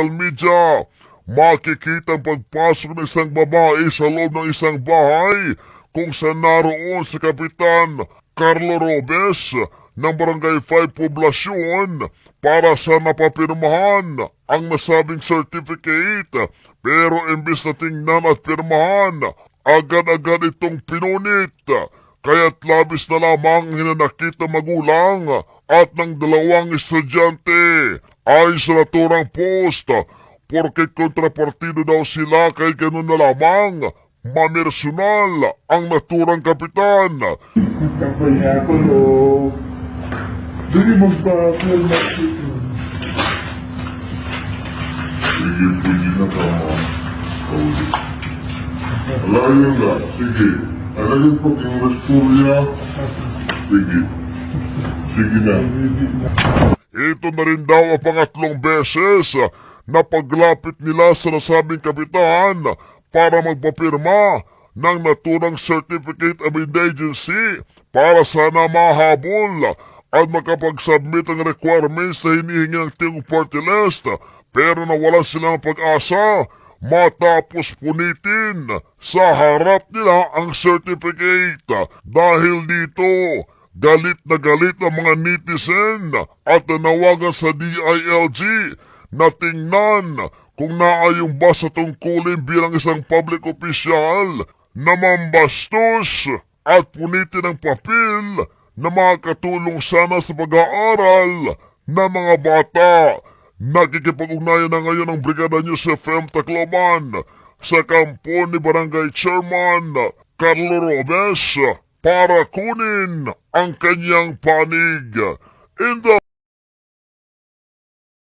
media, makikita ang pagpasok ng isang babae sa loob ng isang bahay kung saan naroon si Kapitan Carlo Robes ng Barangay 5 Poblasyon para sa napapirmahan ang nasabing certificate. Pero imbis na tingnan at pirmahan, agad-agad itong pinunit. Kaya't labis na lamang hinanakit ng magulang at ng dalawang estudyante. Ayon sa naturang post, porket kontrapartido daw sila kay ganun na lamang, mamersonal ang naturang kapitan. Kaya ko no. Dili magpapil na ito. Sige, pwede na ka mo. Alayo na, sige. Alagay po yung restorya. Sige. Sige na. Ito na rin daw ang pangatlong beses na paglapit nila sa nasabing kapitan para magpapirma ng naturang Certificate of Indigency para sana mahabol at makapag-submit ang requirements na hinihingi ng Tingog Party List, pero nawala silang pag-asa matapos punitin sa harap nila ang certificate. Dahil dito, galit na galit ang mga netizen at nanawagan sa DILG na tingnan kung naayong ba sa tungkulin bilang isang public official na mambastos at punitin ang papel na makakatulong sana sa pag-aaral ng mga bata. Nakikipag-ugnayan na ngayon ang Brigada News FM Tacloban sa kampo ni Barangay Chairman Carlo Robes para kunin ang kanyang panig. In the